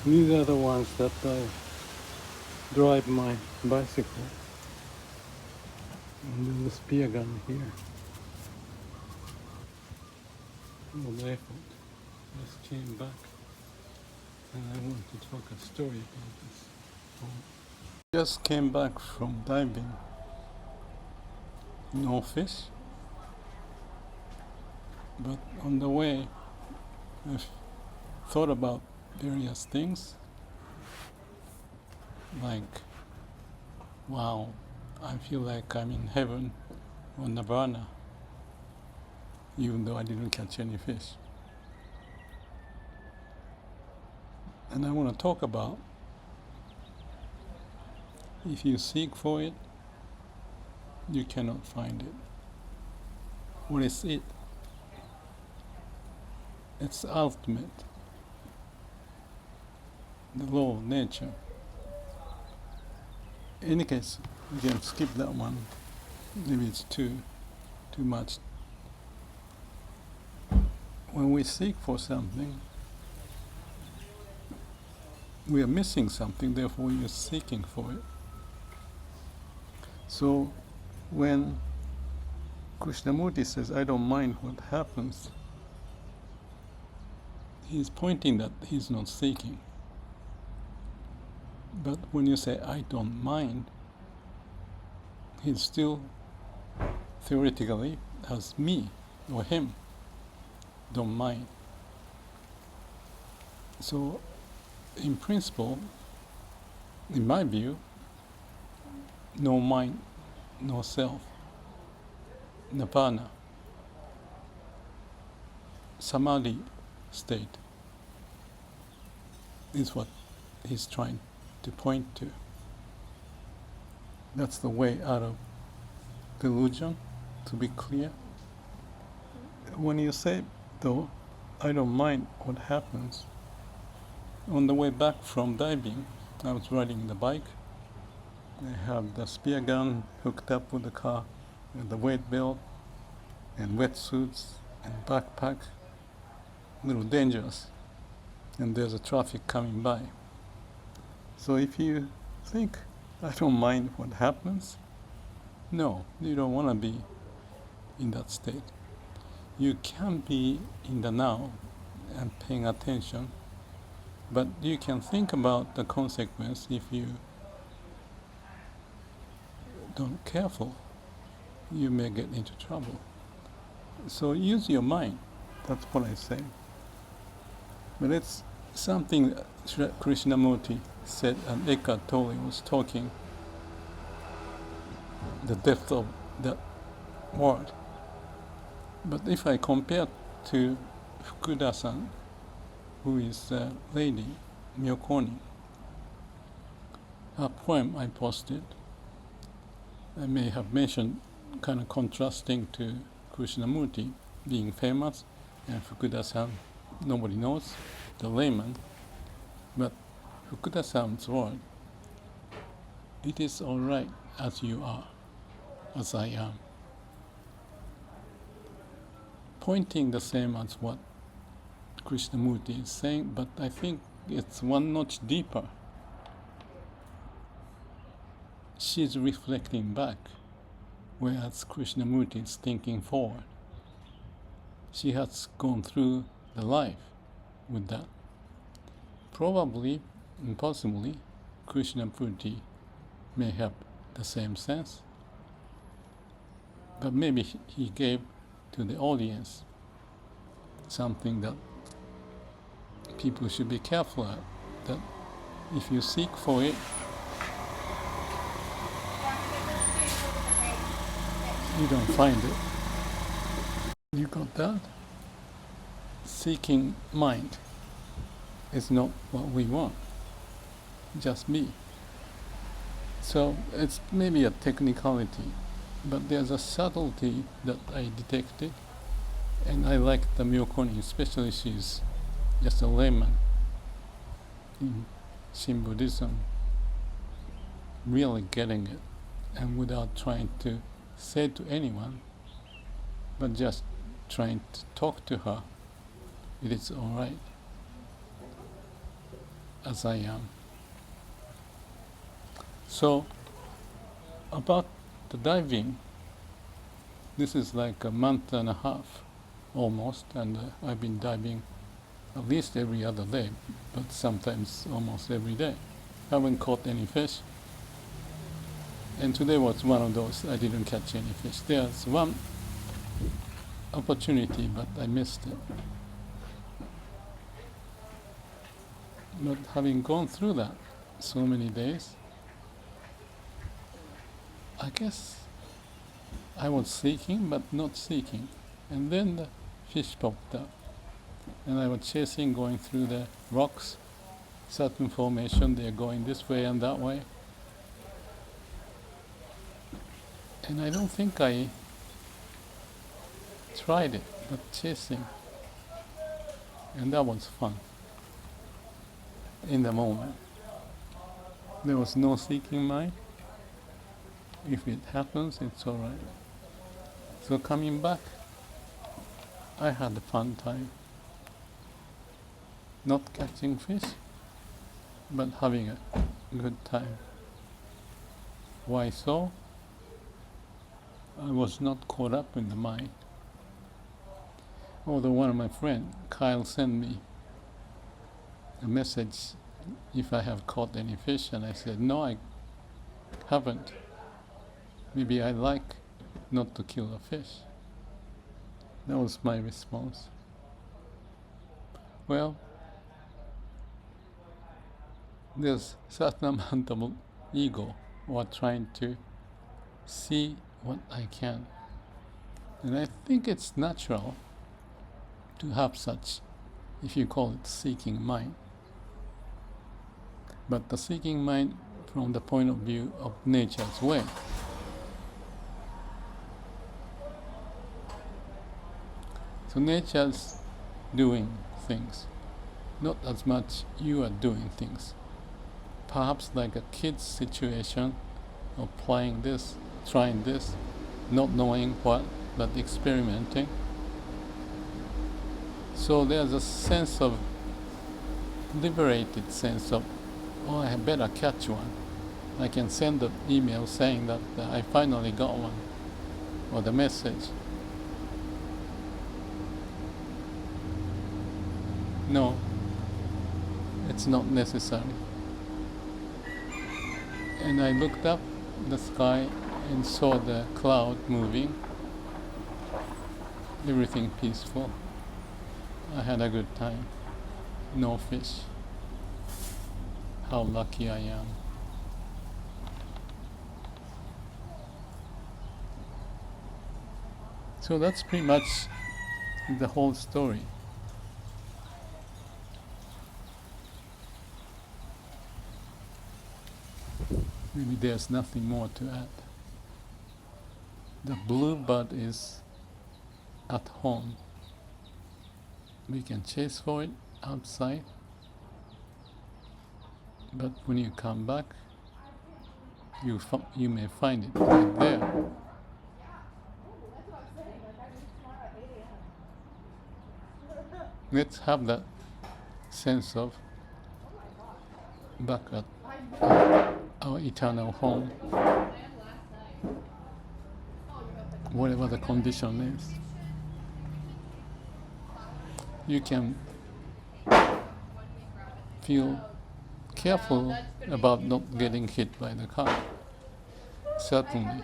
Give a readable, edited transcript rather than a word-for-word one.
These are the ones that I drive my bicycle. And there's a spear gun here. No effort. Just came back and I want to talk a story about this. Just came back from diving. No fish. But on the way, I've thought about various things. Like, wow, I feel like I'm in heaven or nirvana, even though I didn't catch any fish. And I want to talk about, if you seek for it, you cannot find it. What is it? It's ultimate, the law of nature. In any case, you can skip that one. Maybe it's too much. When we seek for something, we are missing something, therefore we are seeking for it. So when Krishnamurti says, I don't mind what happens, he's pointing that he's not seeking. But when you say, I don't mind, he's still theoretically as me or him don't mind. So in principle, in my view, no mind, no self, nirvana, samadhi state is what he's trying to point to. That's the way out of delusion, to be clear. When you say, though, I don't mind what happens, on the way back from diving, I was riding the bike. I have the spear gun hooked up with the car, and the weight belt, and wetsuits, and backpack. A little dangerous. And there's a traffic coming by. So if you think, I don't mind what happens, no, you don't want to be in that state. You can be in the now and paying attention, but you can think about the consequence if you don't careful. You may get into trouble. So use your mind. That's what I say. But it's something that Krishnamurti said, and Eckhart Tolle was talking, the depth of that word. But if I compare to Fukuda-san, who is a lady, Myokonin, her poem I posted, I may have mentioned kind of contrasting to Krishnamurti being famous, and Fukuda-san, nobody knows, the layman. But Fukuda-san's word, it is all right as you are, as I am. Pointing the same as what Krishnamurti is saying, but I think it's one notch deeper. She's reflecting back, whereas Krishnamurti is thinking forward. She has gone through the life with that. Probably, impossibly, Krishnamurti may have the same sense, but maybe he gave to the audience something that people should be careful at, that if you seek for it, you don't find it. You got that? Seeking mind is not what we want, just me. So it's maybe a technicality, but there's a subtlety that I detected, and I like the Myokonin, especially she's just a layman in Shin Buddhism, really getting it, and without trying to say to anyone, but just trying to talk to her, it is all right. as I am. So about the diving, this is like a month and a half almost, and I've been diving at least every other day, but sometimes almost every day. Haven't caught any fish, and today was one of those. I didn't catch any fish. There's one opportunity, but I missed it. But having gone through that so many days, I guess I was seeking but not seeking, and then the fish popped up, and I was chasing, going through the rocks, certain formation. They're going this way and that way, and I don't think I tried it, but chasing, and that was fun. In the moment, there was no seeking mind. If it happens, it's all right. So coming back, I had a fun time. Not catching fish, but having a good time. Why so? I was not caught up in the mind. Although one of my friends, Kyle, sent me a message if I have caught any fish, and I said, no, I haven't. Maybe I like not to kill a fish. That was my response. Well, there's certain amount of ego or trying to see what I can. And I think it's natural to have such, if you call it seeking mind. But the seeking mind from the point of view of nature's way. So nature's doing things, not as much you are doing things. Perhaps like a kid's situation of playing this, trying this, not knowing what, but experimenting. So there's a sense of, liberated sense of, oh, I had better catch one. I can send an email saying that I finally got one, or the message. No, it's not necessary. And I looked up the sky and saw the cloud moving, everything peaceful. I had a good time. No fish. How lucky I am. So that's pretty much the whole story. Maybe there's nothing more to add. The bluebird is at home. We can chase for it outside, but when you come back, you may find it right there. Let's have that sense of back at our eternal home, whatever the condition is. You can feel careful about not getting hit by the car, certainly.